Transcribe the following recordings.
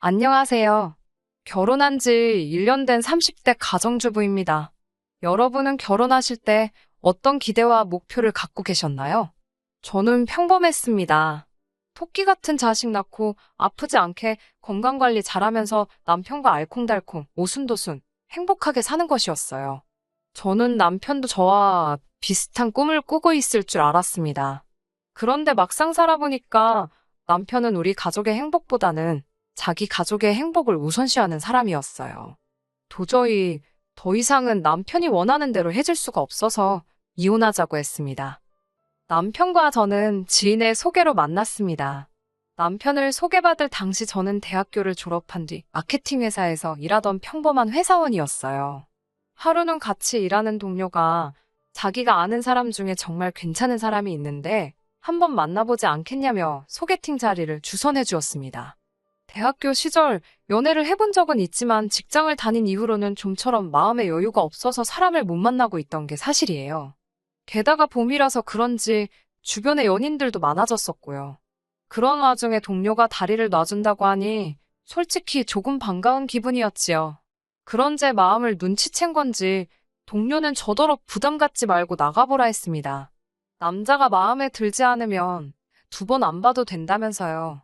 안녕하세요. 결혼한 지 1년 된 30대 가정주부입니다. 여러분은 결혼하실 때 어떤 기대와 목표를 갖고 계셨나요? 저는 평범했습니다. 토끼 같은 자식 낳고 아프지 않게 건강관리 잘하면서 남편과 알콩달콩, 오순도순, 행복하게 사는 것이었어요. 저는 남편도 저와 비슷한 꿈을 꾸고 있을 줄 알았습니다. 그런데 막상 살아보니까 남편은 우리 가족의 행복보다는 자기 가족의 행복을 우선시하는 사람이었어요. 도저히 더 이상은 남편이 원하는 대로 해줄 수가 없어서 이혼하자고 했습니다. 남편과 저는 지인의 소개로 만났습니다. 남편을 소개받을 당시 저는 대학교를 졸업한 뒤 마케팅 회사에서 일하던 평범한 회사원이었어요. 하루는 같이 일하는 동료가 자기가 아는 사람 중에 정말 괜찮은 사람이 있는데 한번 만나보지 않겠냐며 소개팅 자리를 주선해 주었습니다. 대학교 시절 연애를 해본 적은 있지만 직장을 다닌 이후로는 좀처럼 마음의 여유가 없어서 사람을 못 만나고 있던 게 사실이에요. 게다가 봄이라서 그런지 주변에 연인들도 많아졌었고요. 그런 와중에 동료가 다리를 놔준다고 하니 솔직히 조금 반가운 기분이었지요. 그런 제 마음을 눈치챈 건지 동료는 저더러 부담 갖지 말고 나가보라 했습니다. 남자가 마음에 들지 않으면 두 번 안 봐도 된다면서요.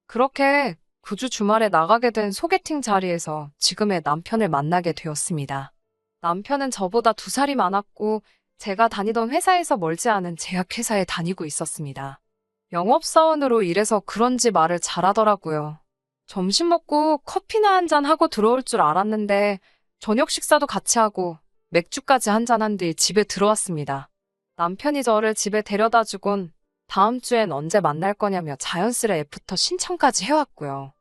그렇게 그 주 주말에 나가게 된 소개팅 자리에서 지금의 남편을 만나게 되었습니다. 남편은 저보다 2살이 많았고 제가 다니던 회사에서 멀지 않은 제약회사에 다니고 있었습니다. 영업사원으로 일해서 그런지 말을 잘하더라고요. 점심 먹고 커피나 한잔 하고 들어올 줄 알았는데 저녁 식사도 같이 하고 맥주까지 한잔한 뒤 집에 들어왔습니다. 남편이 저를 집에 데려다 주곤 다음 주엔 언제 만날 거냐며 자연스레 애프터 신청까지 해왔고요.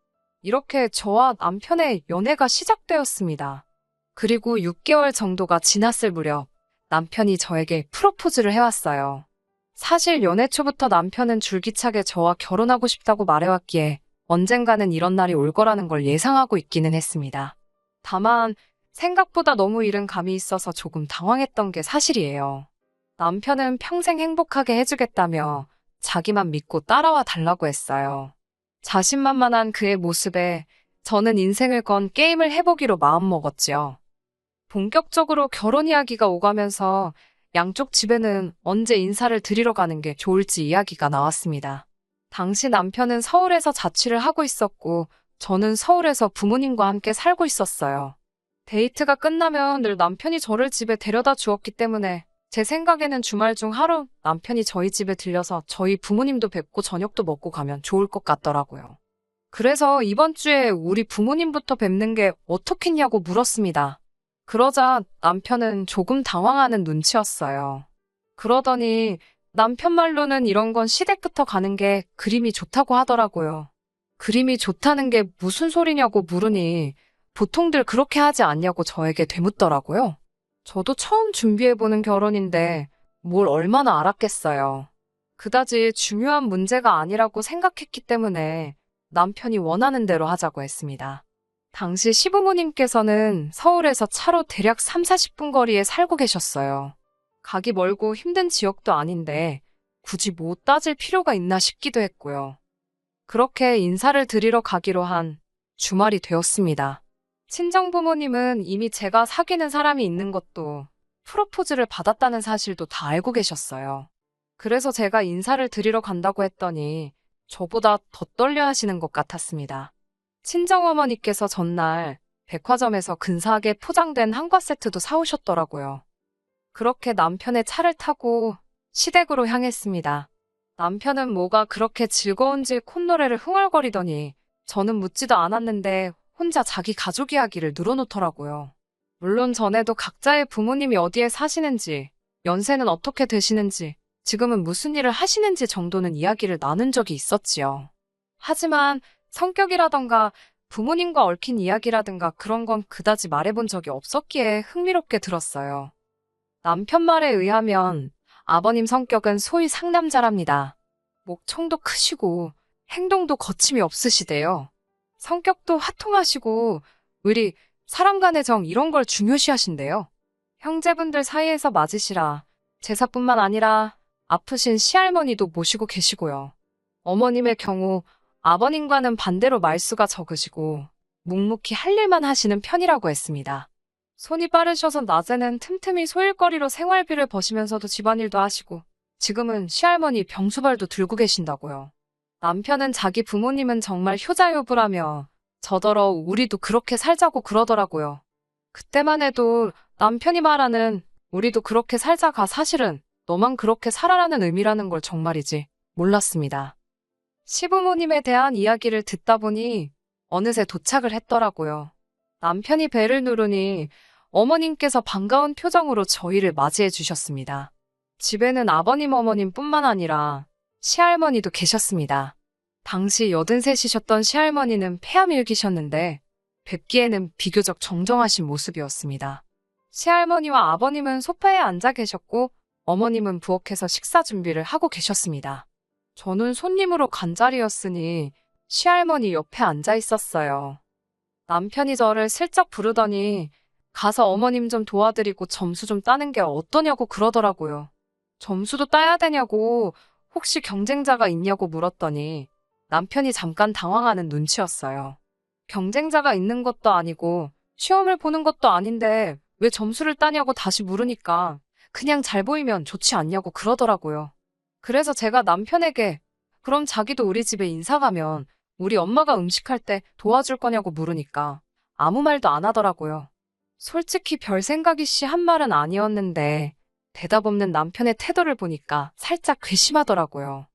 이렇게 저와 남편의 연애가 시작되었습니다. 그리고 6개월 정도가 지났을 무렵 남편이 저에게 프로포즈를 해왔어요. 사실 연애 초부터 남편은 줄기차게 저와 결혼하고 싶다고 말해왔기에 언젠가는 이런 날이 올 거라는 걸 예상하고 있기는 했습니다. 다만 생각보다 너무 이른 감이 있어서 조금 당황했던 게 사실이에요. 남편은 평생 행복하게 해주겠다며 자기만 믿고 따라와 달라고 했어요. 자신만만한 그의 모습에 저는 인생을 건 게임을 해보기로 마음먹었지요. 본격적으로 결혼 이야기가 오가면서 양쪽 집에는 언제 인사를 드리러 가는 게 좋을지 이야기가 나왔습니다. 당시 남편은 서울에서 자취를 하고 있었고 저는 서울에서 부모님과 함께 살고 있었어요. 데이트가 끝나면 늘 남편이 저를 집에 데려다 주었기 때문에 제 생각에는 주말 중 하루 남편이 저희 집에 들려서 저희 부모님도 뵙고 저녁도 먹고 가면 좋을 것 같더라고요. 그래서 이번 주에 우리 부모님부터 뵙는 게 어떻겠냐고 물었습니다. 그러자 남편은 조금 당황하는 눈치였어요. 그러더니 남편 말로는 이런 건 시댁부터 가는 게 그림이 좋다고 하더라고요. 그림이 좋다는 게 무슨 소리냐고 물으니 보통들 그렇게 하지 않냐고 저에게 되묻더라고요. 저도 처음 준비해보는 결혼인데 뭘 얼마나 알았겠어요. 그다지 중요한 문제가 아니라고 생각했기 때문에 남편이 원하는 대로 하자고 했습니다. 당시 시부모님께서는 서울에서 차로 대략 3, 40분 거리에 살고 계셨어요. 가기 멀고 힘든 지역도 아닌데 굳이 뭐 따질 필요가 있나 싶기도 했고요. 그렇게 인사를 드리러 가기로 한 주말이 되었습니다. 친정부모님은 이미 제가 사귀는 사람이 있는 것도 프로포즈를 받았다는 사실도 다 알고 계셨어요. 그래서 제가 인사를 드리러 간다고 했더니 저보다 더 떨려 하시는 것 같았습니다. 친정어머니께서 전날 백화점에서 근사하게 포장된 한과 세트도 사오셨더라고요. 그렇게 남편의 차를 타고 시댁으로 향했습니다. 남편은 뭐가 그렇게 즐거운지 콧노래를 흥얼거리더니 저는 묻지도 않았는데 혼자 자기 가족 이야기를 늘어놓더라고요. 물론 전에도 각자의 부모님이 어디에 사시는지, 연세는 어떻게 되시는지, 지금은 무슨 일을 하시는지 정도는 이야기를 나눈 적이 있었지요. 하지만 성격이라던가 부모님과 얽힌 이야기라든가 그런 건 그다지 말해본 적이 없었기에 흥미롭게 들었어요. 남편 말에 의하면 아버님 성격은 소위 상남자랍니다. 목청도 크시고 행동도 거침이 없으시대요. 성격도 화통하시고 의리, 사람 간의 정 이런 걸 중요시하신대요. 형제분들 사이에서 맞으시라 제사뿐만 아니라 아프신 시할머니도 모시고 계시고요. 어머님의 경우 아버님과는 반대로 말수가 적으시고 묵묵히 할 일만 하시는 편이라고 했습니다. 손이 빠르셔서 낮에는 틈틈이 소일거리로 생활비를 버시면서도 집안일도 하시고 지금은 시할머니 병수발도 들고 계신다고요. 남편은 자기 부모님은 정말 효자효부라며 저더러 우리도 그렇게 살자고 그러더라고요. 그때만 해도 남편이 말하는 우리도 그렇게 살자가 사실은 너만 그렇게 살아라는 의미라는 걸 정말이지 몰랐습니다. 시부모님에 대한 이야기를 듣다 보니 어느새 도착을 했더라고요. 남편이 배를 누르니 어머님께서 반가운 표정으로 저희를 맞이해 주셨습니다. 집에는 아버님 어머님뿐만 아니라 시할머니도 계셨습니다. 당시 83이셨던 시할머니는 폐암일기셨는데 뵙기에는 비교적 정정하신 모습이었습니다. 시할머니와 아버님은 소파에 앉아 계셨고 어머님은 부엌에서 식사 준비를 하고 계셨습니다. 저는 손님으로 간 자리였으니 시할머니 옆에 앉아 있었어요. 남편이 저를 슬쩍 부르더니 가서 어머님 좀 도와드리고 점수 좀 따는 게 어떠냐고 그러더라고요. 점수도 따야 되냐고 혹시 경쟁자가 있냐고 물었더니 남편이 잠깐 당황하는 눈치였어요. 경쟁자가 있는 것도 아니고 시험을 보는 것도 아닌데 왜 점수를 따냐고 다시 물으니까 그냥 잘 보이면 좋지 않냐고 그러더라고요. 그래서 제가 남편에게 그럼 자기도 우리 집에 인사 가면 우리 엄마가 음식할 때 도와줄 거냐고 물으니까 아무 말도 안 하더라고요. 솔직히 별 생각이 씨 한 말은 아니었는데 대답 없는 남편의 태도를 보니까 살짝 괘씸하더라고요.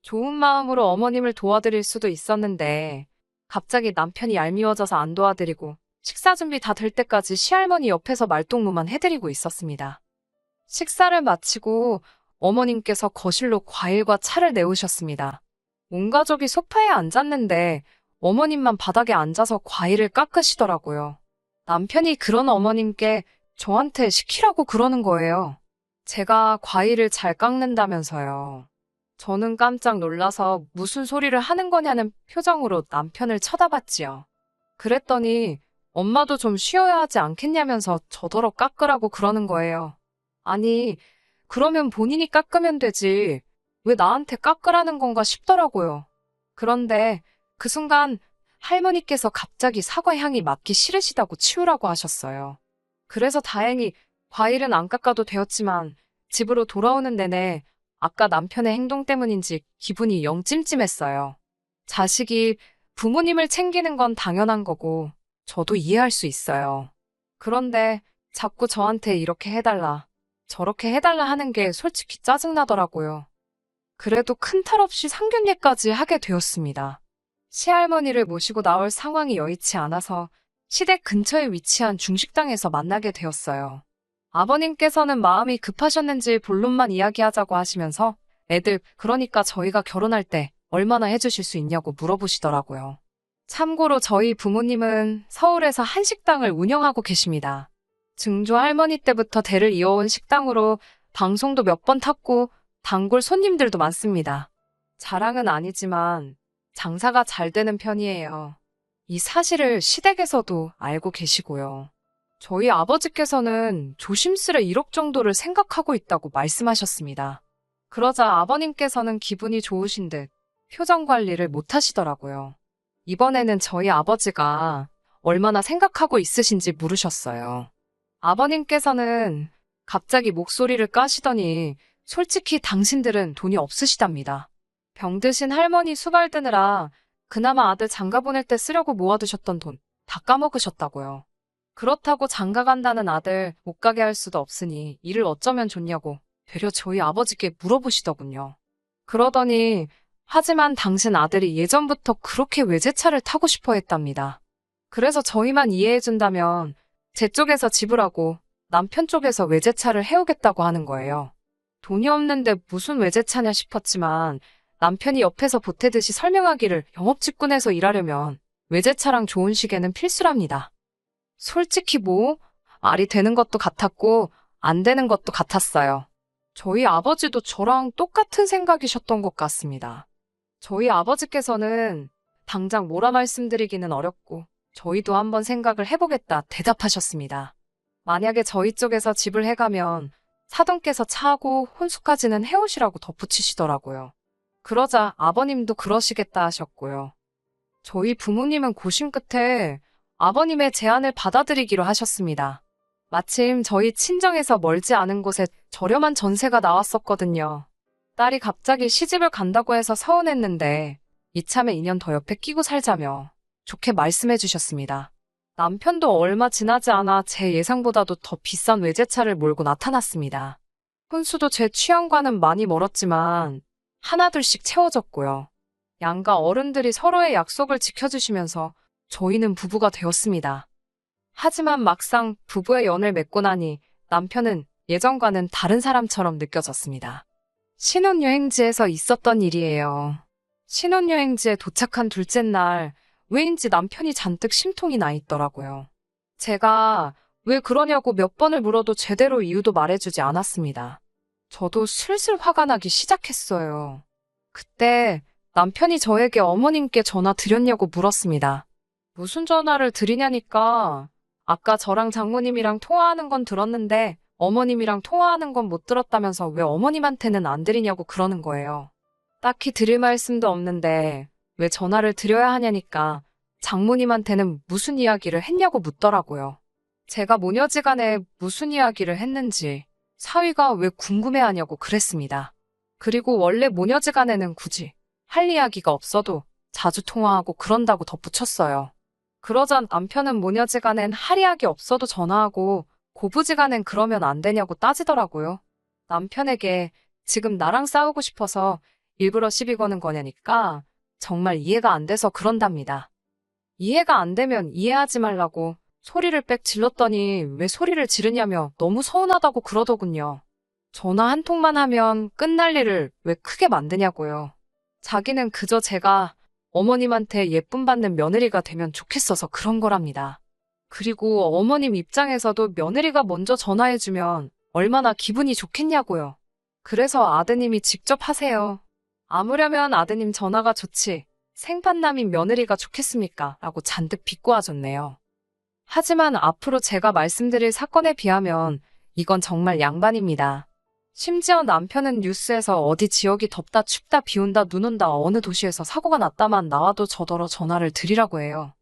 좋은 마음으로 어머님을 도와드릴 수도 있었는데 갑자기 남편이 얄미워져서 안 도와드리고 식사 준비 다 될 때까지 시할머니 옆에서 말동무만 해드리고 있었습니다. 식사를 마치고 어머님께서 거실로 과일과 차를 내오셨습니다. 온 가족이 소파에 앉았는데 어머님만 바닥에 앉아서 과일을 깎으시더라고요. 남편이 그런 어머님께 저한테 시키라고 그러는 거예요. 제가 과일을 잘 깎는다면서요. 저는 깜짝 놀라서 무슨 소리를 하는 거냐는 표정으로 남편을 쳐다봤지요. 그랬더니 엄마도 좀 쉬어야 하지 않겠냐면서 저더러 깎으라고 그러는 거예요. 아니, 그러면 본인이 깎으면 되지. 왜 나한테 깎으라는 건가 싶더라고요. 그런데 그 순간 할머니께서 갑자기 사과 향이 맡기 싫으시다고 치우라고 하셨어요. 그래서 다행히 과일은 안 깎아도 되었지만 집으로 돌아오는 내내 아까 남편의 행동 때문인지 기분이 영 찜찜했어요. 자식이 부모님을 챙기는 건 당연한 거고 저도 이해할 수 있어요. 그런데 자꾸 저한테 이렇게 해달라, 저렇게 해달라 하는 게 솔직히 짜증나더라고요. 그래도 큰 탈 없이 상견례까지 하게 되었습니다. 시할머니를 모시고 나올 상황이 여의치 않아서 시댁 근처에 위치한 중식당에서 만나게 되었어요. 아버님께서는 마음이 급하셨는지 본론만 이야기하자고 하시면서 애들, 그러니까 저희가 결혼할 때 얼마나 해주실 수 있냐고 물어보시더라고요. 참고로 저희 부모님은 서울에서 한식당을 운영하고 계십니다. 증조 할머니 때부터 대를 이어온 식당으로 방송도 몇 번 탔고 단골 손님들도 많습니다. 자랑은 아니지만 장사가 잘 되는 편이에요. 이 사실을 시댁에서도 알고 계시고요. 저희 아버지께서는 조심스레 1억 정도를 생각하고 있다고 말씀하셨습니다. 그러자 아버님께서는 기분이 좋으신 듯 표정 관리를 못 하시더라고요. 이번에는 저희 아버지가 얼마나 생각하고 있으신지 물으셨어요. 아버님께서는 갑자기 목소리를 까시더니 솔직히 당신들은 돈이 없으시답니다. 병드신 할머니 수발 드느라 그나마 아들 장가 보낼 때 쓰려고 모아두셨던 돈 다 까먹으셨다고요. 그렇다고 장가 간다는 아들 못 가게 할 수도 없으니 일을 어쩌면 좋냐고 되려 저희 아버지께 물어보시더군요. 그러더니 하지만 당신 아들이 예전부터 그렇게 외제차를 타고 싶어 했답니다. 그래서 저희만 이해해준다면 제 쪽에서 지불하고 남편 쪽에서 외제차를 해오겠다고 하는 거예요. 돈이 없는데 무슨 외제차냐 싶었지만 남편이 옆에서 보태듯이 설명하기를 영업직군에서 일하려면 외제차랑 좋은 시계는 필수랍니다. 솔직히 말이 되는 것도 같았고 안 되는 것도 같았어요. 저희 아버지도 저랑 똑같은 생각이셨던 것 같습니다. 저희 아버지께서는 당장 뭐라 말씀드리기는 어렵고 저희도 한번 생각을 해보겠다 대답하셨습니다. 만약에 저희 쪽에서 집을 해가면 사돈께서 차하고 혼수까지는 해오시라고 덧붙이시더라고요. 그러자 아버님도 그러시겠다 하셨고요. 저희 부모님은 고심 끝에 아버님의 제안을 받아들이기로 하셨습니다. 마침 저희 친정에서 멀지 않은 곳에 저렴한 전세가 나왔었거든요. 딸이 갑자기 시집을 간다고 해서 서운했는데 이참에 2년 더 옆에 끼고 살자며 좋게 말씀해 주셨습니다. 남편도 얼마 지나지 않아 제 예상보다도 더 비싼 외제차를 몰고 나타났습니다. 혼수도 제 취향과는 많이 멀었지만 하나둘씩 채워졌고요. 양가 어른들이 서로의 약속을 지켜주시면서 저희는 부부가 되었습니다. 하지만 막상 부부의 연을 맺고 나니 남편은 예전과는 다른 사람처럼 느껴졌습니다. 신혼여행지에서 있었던 일이에요. 신혼여행지에 도착한 둘째 날, 왜인지 남편이 잔뜩 심통이 나 있더라고요. 제가 왜 그러냐고 몇 번을 물어도 제대로 이유도 말해주지 않았습니다. 저도 슬슬 화가 나기 시작했어요. 그때 남편이 저에게 어머님께 전화 드렸냐고 물었습니다. 무슨 전화를 드리냐니까 아까 저랑 장모님이랑 통화하는 건 들었는데 어머님이랑 통화하는 건 못 들었다면서 왜 어머님한테는 안 드리냐고 그러는 거예요. 딱히 드릴 말씀도 없는데 왜 전화를 드려야 하냐니까 장모님한테는 무슨 이야기를 했냐고 묻더라고요. 제가 모녀지간에 무슨 이야기를 했는지 사위가 왜 궁금해하냐고 그랬습니다. 그리고 원래 모녀지간에는 굳이 할 이야기가 없어도 자주 통화하고 그런다고 덧붙였어요. 그러자 남편은 모녀지간엔 할 이야기 없어도 전화하고 고부지간엔 그러면 안 되냐고 따지더라고요. 남편에게 지금 나랑 싸우고 싶어서 일부러 시비 거는 거냐니까 정말 이해가 안 돼서 그런답니다. 이해가 안 되면 이해하지 말라고 소리를 빽 질렀더니 왜 소리를 지르냐며 너무 서운하다고 그러더군요. 전화 한 통만 하면 끝날 일을 왜 크게 만드냐고요. 자기는 그저 제가 어머님한테 예쁨 받는 며느리가 되면 좋겠어서 그런 거랍니다. 그리고 어머님 입장에서도 며느리가 먼저 전화해주면 얼마나 기분이 좋겠냐고요. 그래서 아드님이 직접 하세요. 아무려면 아드님 전화가 좋지. 생판남인 며느리가 좋겠습니까? 라고 잔뜩 비꼬아줬네요. 하지만 앞으로 제가 말씀드릴 사건에 비하면 이건 정말 양반입니다. 심지어 남편은 뉴스에서 어디 지역이 덥다 춥다 비 온다 눈 온다 어느 도시에서 사고가 났다만 나와도 저더러 전화를 드리라고 해요.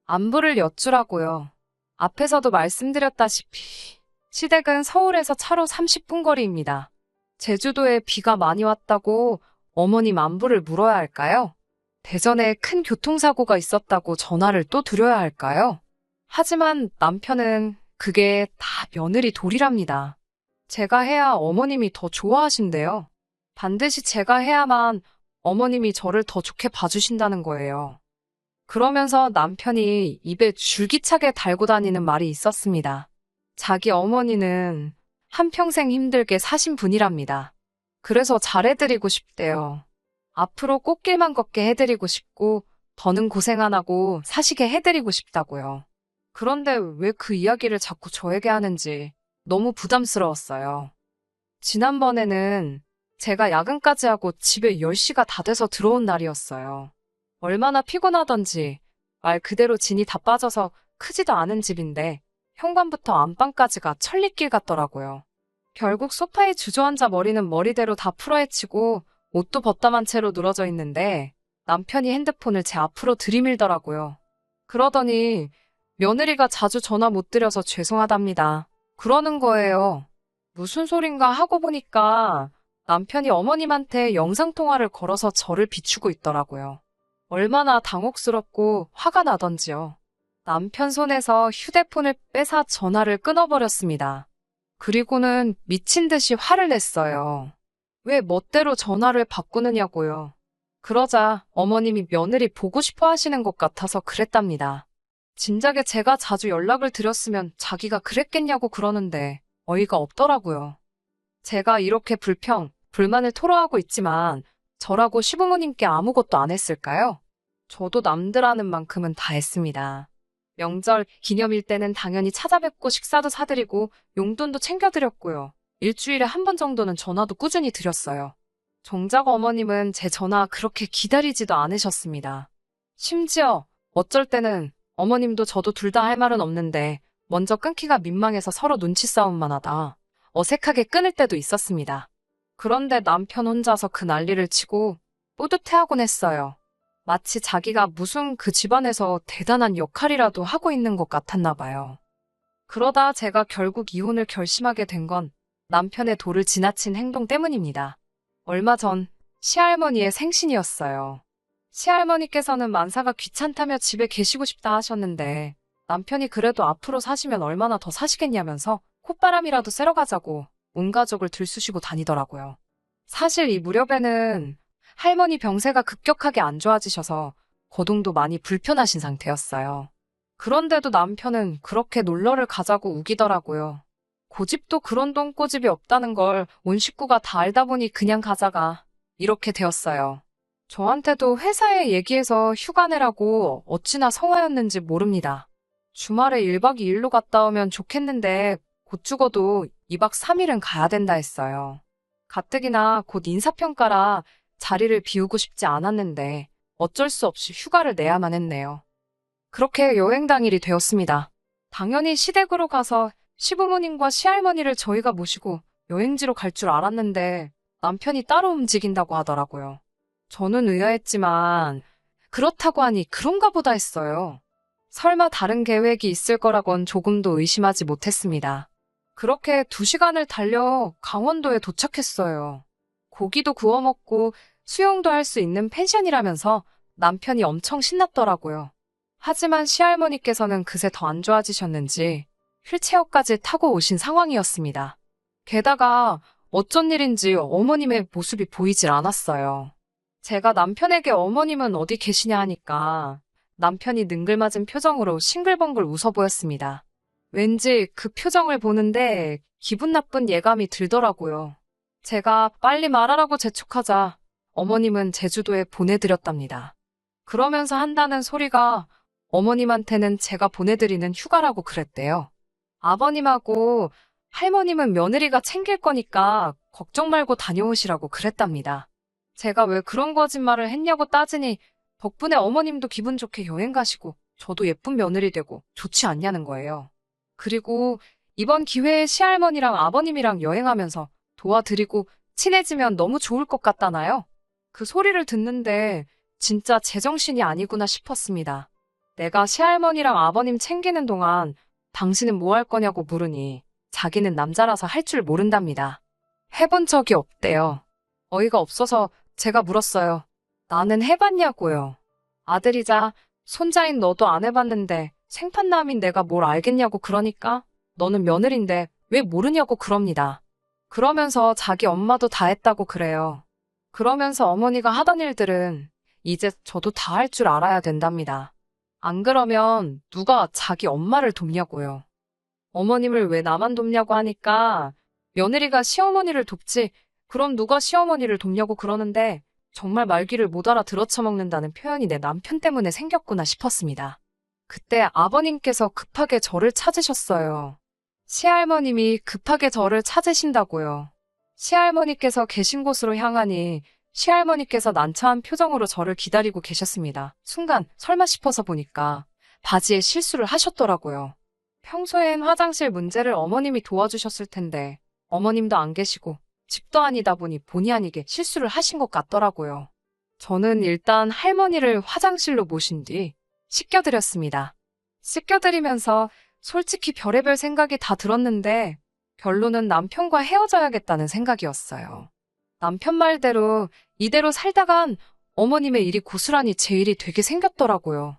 안부를 여쭈라고요. 앞에서도 말씀드렸다시피 시댁은 서울에서 차로 30분 거리입니다. 제주도에 비가 많이 왔다고 어머님 안부를 물어야 할까요? 대전에 큰 교통사고가 있었다고 전화를 또 드려야 할까요? 하지만 남편은 그게 다 며느리 도리랍니다. 제가 해야 어머님이 더 좋아하신대요. 반드시 제가 해야만 어머님이 저를 더 좋게 봐주신다는 거예요. 그러면서 남편이 입에 줄기차게 달고 다니는 말이 있었습니다. 자기 어머니는 한평생 힘들게 사신 분이랍니다. 그래서 잘해드리고 싶대요. 앞으로 꽃길만 걷게 해드리고 싶고 더는 고생 안 하고 사시게 해드리고 싶다고요. 그런데 왜 그 이야기를 자꾸 저에게 하는지 너무 부담스러웠어요. 지난번에는 제가 야근까지 하고 집에 10시가 다 돼서 들어온 날이었어요. 얼마나 피곤하던지 말 그대로 진이 다 빠져서 크지도 않은 집인데 현관부터 안방까지가 천리길 같더라고요. 결국 소파에 주저앉아 머리는 머리대로 다 풀어헤치고 옷도 벗다만 채로 늘어져 있는데 남편이 핸드폰을 제 앞으로 들이밀더라고요. 그러더니 며느리가 자주 전화 못 드려서 죄송하답니다. 그러는 거예요. 무슨 소린가 하고 보니까 남편이 어머님한테 영상통화를 걸어서 저를 비추고 있더라고요. 얼마나 당혹스럽고 화가 나던지요. 남편 손에서 휴대폰을 빼사 전화를 끊어버렸습니다. 그리고는 미친 듯이 화를 냈어요. 왜 멋대로 전화를 바꾸느냐고요. 그러자 어머님이 며느리 보고 싶어 하시는 것 같아서 그랬답니다. 진작에 제가 자주 연락을 드렸으면 자기가 그랬겠냐고 그러는데 어이가 없더라고요. 제가 이렇게 불만을 토로하고 있지만 저라고 시부모님께 아무것도 안 했을까요? 저도 남들 하는 만큼은 다 했습니다. 명절, 기념일 때는 당연히 찾아뵙고 식사도 사드리고 용돈도 챙겨드렸고요. 일주일에 한 번 정도는 전화도 꾸준히 드렸어요. 정작 어머님은 제 전화 그렇게 기다리지도 않으셨습니다. 심지어 어쩔 때는 어머님도 저도 둘 다 할 말은 없는데 먼저 끊기가 민망해서 서로 눈치 싸움만 하다 어색하게 끊을 때도 있었습니다. 그런데 남편 혼자서 그 난리를 치고 뿌듯해하곤 했어요. 마치 자기가 무슨 그 집안에서 대단한 역할이라도 하고 있는 것 같았나 봐요. 그러다 제가 결국 이혼을 결심하게 된 건 남편의 도를 지나친 행동 때문입니다. 얼마 전 시할머니의 생신이었어요. 시할머니께서는 만사가 귀찮다며 집에 계시고 싶다 하셨는데 남편이 그래도 앞으로 사시면 얼마나 더 사시겠냐면서 콧바람이라도 쐬러 가자고 온 가족을 들쑤시고 다니더라고요. 사실 이 무렵에는 할머니 병세가 급격하게 안 좋아지셔서 거동도 많이 불편하신 상태였어요. 그런데도 남편은 그렇게 놀러를 가자고 우기더라고요. 고집도 그런 똥꼬집이 없다는 걸 온 식구가 다 알다 보니 그냥 가자가 이렇게 되었어요. 저한테도 회사에 얘기해서 휴가 내라고 어찌나 성화였는지 모릅니다. 주말에 1박 2일로 갔다 오면 좋겠는데 곧 죽어도 2박 3일은 가야 된다 했어요. 가뜩이나 곧 인사평가라 자리를 비우고 싶지 않았는데 어쩔 수 없이 휴가를 내야만 했네요. 그렇게 여행 당일이 되었습니다. 당연히 시댁으로 가서 시부모님과 시할머니를 저희가 모시고 여행지로 갈 줄 알았는데 남편이 따로 움직인다고 하더라고요. 저는 의아했지만 그렇다고 하니 그런가 보다 했어요. 설마 다른 계획이 있을 거라곤 조금도 의심하지 못했습니다. 그렇게 2시간을 달려 강원도에 도착했어요. 고기도 구워 먹고 수영도 할 수 있는 펜션이라면서 남편이 엄청 신났더라고요. 하지만 시할머니께서는 그새 더 안 좋아지셨는지 휠체어까지 타고 오신 상황이었습니다. 게다가 어쩐 일인지 어머님의 모습이 보이질 않았어요. 제가 남편에게 어머님은 어디 계시냐 하니까 남편이 능글맞은 표정으로 싱글벙글 웃어 보였습니다. 왠지 그 표정을 보는데 기분 나쁜 예감이 들더라고요. 제가 빨리 말하라고 재촉하자 어머님은 제주도에 보내드렸답니다. 그러면서 한다는 소리가 어머님한테는 제가 보내드리는 휴가라고 그랬대요. 아버님하고 할머님은 며느리가 챙길 거니까 걱정 말고 다녀오시라고 그랬답니다. 제가 왜 그런 거짓말을 했냐고 따지니 덕분에 어머님도 기분 좋게 여행 가시고 저도 예쁜 며느리 되고 좋지 않냐는 거예요. 그리고 이번 기회에 시할머니랑 아버님이랑 여행하면서 도와드리고 친해지면 너무 좋을 것 같다나요? 그 소리를 듣는데 진짜 제정신이 아니구나 싶었습니다. 내가 시할머니랑 아버님 챙기는 동안 당신은 뭐 할 거냐고 물으니 자기는 남자라서 할 줄 모른답니다. 해본 적이 없대요. 어이가 없어서 제가 물었어요. 나는 해봤냐고요. 아들이자 손자인 너도 안 해봤는데 생판남인 내가 뭘 알겠냐고 그러니까 너는 며느린데 왜 모르냐고 그럽니다. 그러면서 자기 엄마도 다 했다고 그래요. 그러면서 어머니가 하던 일들은 이제 저도 다 할 줄 알아야 된답니다. 안 그러면 누가 자기 엄마를 돕냐고요. 어머님을 왜 나만 돕냐고 하니까 며느리가 시어머니를 돕지 그럼 누가 시어머니를 돕냐고 그러는데 정말 말귀를 못 알아들어 처먹는다는 표현이 내 남편 때문에 생겼구나 싶었습니다. 그때 아버님께서 급하게 저를 찾으셨어요. 시할머님이 급하게 저를 찾으신다고요. 시할머니께서 계신 곳으로 향하니 시할머니께서 난처한 표정으로 저를 기다리고 계셨습니다. 순간 설마 싶어서 보니까 바지에 실수를 하셨더라고요. 평소엔 화장실 문제를 어머님이 도와주셨을 텐데 어머님도 안 계시고 집도 아니다 보니 본의 아니게 실수를 하신 것 같더라고요. 저는 일단 할머니를 화장실로 모신 뒤 씻겨드렸습니다. 씻겨드리면서 솔직히 별의별 생각이 다 들었는데 결론은 남편과 헤어져야겠다는 생각이었어요. 남편 말대로 이대로 살다간 어머님의 일이 고스란히 제 일이 되게 생겼더라고요.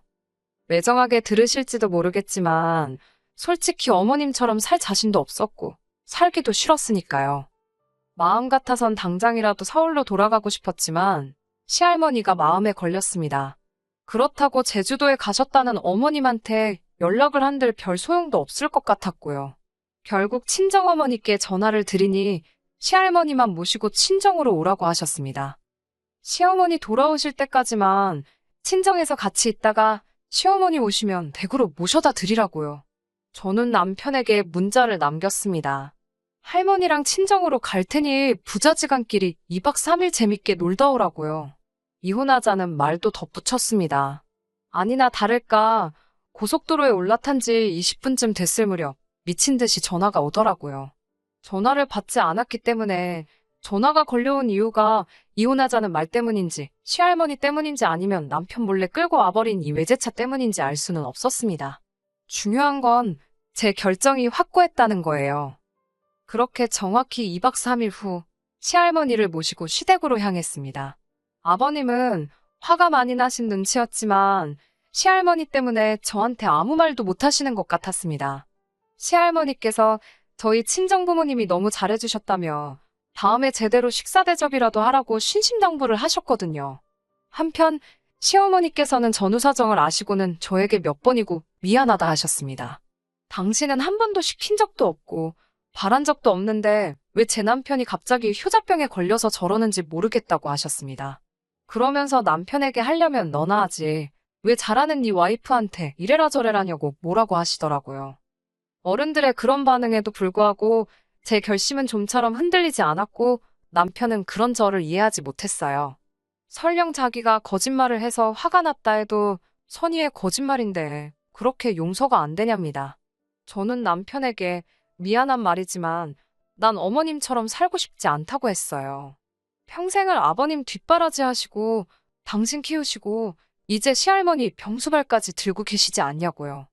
매정하게 들으실지도 모르겠지만 솔직히 어머님처럼 살 자신도 없었고 살기도 싫었으니까요. 마음 같아선 당장이라도 서울로 돌아가고 싶었지만 시할머니가 마음에 걸렸습니다. 그렇다고 제주도에 가셨다는 어머님한테 연락을 한들 별 소용도 없을 것 같았고요. 결국 친정어머니께 전화를 드리니 시할머니만 모시고 친정으로 오라고 하셨습니다. 시어머니 돌아오실 때까지만 친정에서 같이 있다가 시어머니 오시면 댁으로 모셔다 드리라고요. 저는 남편에게 문자를 남겼습니다. 할머니랑 친정으로 갈 테니 부자지간끼리 2박 3일 재밌게 놀다 오라고요. 이혼하자는 말도 덧붙였습니다. 아니나 다를까 고속도로에 올라탄 지 20분쯤 됐을 무렵 미친 듯이 전화가 오더라고요. 전화를 받지 않았기 때문에 전화가 걸려온 이유가 이혼하자는 말 때문인지, 시할머니 때문인지 아니면 남편 몰래 끌고 와버린 이 외제차 때문인지 알 수는 없었습니다. 중요한 건 제 결정이 확고했다는 거예요. 그렇게 정확히 2박 3일 후 시할머니를 모시고 시댁으로 향했습니다. 아버님은 화가 많이 나신 눈치였지만 시할머니 때문에 저한테 아무 말도 못 하시는 것 같았습니다. 시할머니께서 저희 친정부모님이 너무 잘해주셨다며 다음에 제대로 식사 대접이라도 하라고 신신당부를 하셨거든요. 한편 시어머니께서는 전후 사정을 아시고는 저에게 몇 번이고 미안하다 하셨습니다. 당신은 한 번도 시킨 적도 없고 바란 적도 없는데 왜 제 남편이 갑자기 효자병에 걸려서 저러는지 모르겠다고 하셨습니다. 그러면서 남편에게 하려면 너나 하지. 왜 잘하는 네 와이프한테 이래라 저래라냐고 뭐라고 하시더라고요. 어른들의 그런 반응에도 불구하고 제 결심은 좀처럼 흔들리지 않았고 남편은 그런 저를 이해하지 못했어요. 설령 자기가 거짓말을 해서 화가 났다 해도 선의의 거짓말인데 그렇게 용서가 안 되냐입니다. 저는 남편에게 미안한 말이지만 난 어머님처럼 살고 싶지 않다고 했어요. 평생을 아버님 뒷바라지 하시고 당신 키우시고 이제 시할머니 병수발까지 들고 계시지 않냐고요.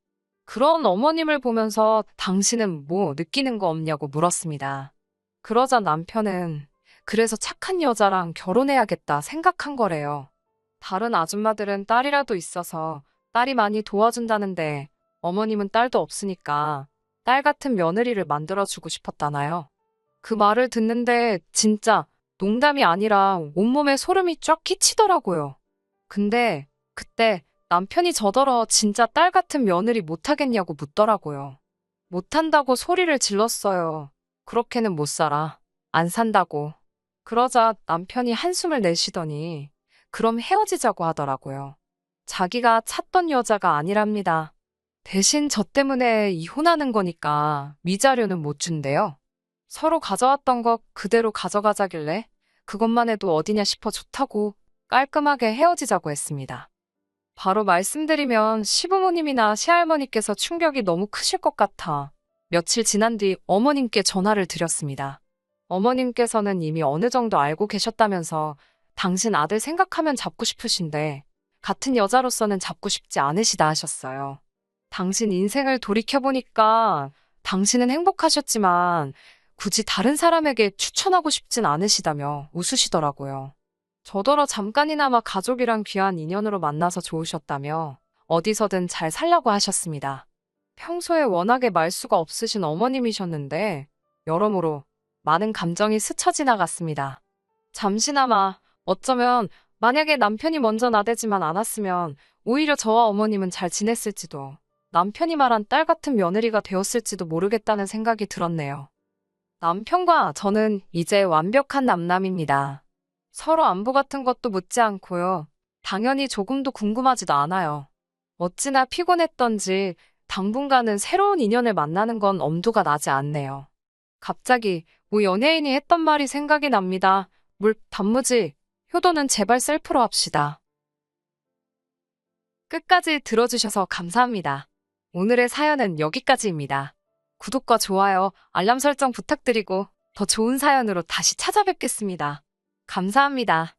그런 어머님을 보면서 당신은 뭐 느끼는 거 없냐고 물었습니다. 그러자 남편은 그래서 착한 여자랑 결혼해야겠다 생각한 거래요. 다른 아줌마들은 딸이라도 있어서 딸이 많이 도와준다는데 어머님은 딸도 없으니까 딸 같은 며느리를 만들어주고 싶었다나요. 그 말을 듣는데 진짜 농담이 아니라 온몸에 소름이 쫙 끼치더라고요. 근데 그때 남편이 저더러 진짜 딸 같은 며느리 못하겠냐고 묻더라고요. 못한다고 소리를 질렀어요. 그렇게는 못 살아. 안 산다고. 그러자 남편이 한숨을 내쉬더니 그럼 헤어지자고 하더라고요. 자기가 찾던 여자가 아니랍니다. 대신 저 때문에 이혼하는 거니까 위자료는 못 준대요. 서로 가져왔던 거 그대로 가져가자길래 그것만 해도 어디냐 싶어 좋다고 깔끔하게 헤어지자고 했습니다. 바로 말씀드리면 시부모님이나 시할머니께서 충격이 너무 크실 것 같아 며칠 지난 뒤 어머님께 전화를 드렸습니다. 어머님께서는 이미 어느 정도 알고 계셨다면서 당신 아들 생각하면 잡고 싶으신데 같은 여자로서는 잡고 싶지 않으시다 하셨어요. 당신 인생을 돌이켜보니까 당신은 행복하셨지만 굳이 다른 사람에게 추천하고 싶진 않으시다며 웃으시더라고요. 저더러 잠깐이나마 가족이랑 귀한 인연으로 만나서 좋으셨다며 어디서든 잘 살라고 하셨습니다. 평소에 워낙에 말수가 없으신 어머님이셨는데 여러모로 많은 감정이 스쳐 지나갔습니다. 잠시나마 어쩌면 만약에 남편이 먼저 나대지만 않았으면 오히려 저와 어머님은 잘 지냈을지도 남편이 말한 딸 같은 며느리가 되었을지도 모르겠다는 생각이 들었네요. 남편과 저는 이제 완벽한 남남입니다. 서로 안부 같은 것도 묻지 않고요. 당연히 조금도 궁금하지도 않아요. 어찌나 피곤했던지 당분간은 새로운 인연을 만나는 건 엄두가 나지 않네요. 갑자기 뭐 연예인이 했던 말이 생각이 납니다. 단무지, 효도는 제발 셀프로 합시다. 끝까지 들어주셔서 감사합니다. 오늘의 사연은 여기까지입니다. 구독과 좋아요, 알람 설정 부탁드리고 더 좋은 사연으로 다시 찾아뵙겠습니다. 감사합니다.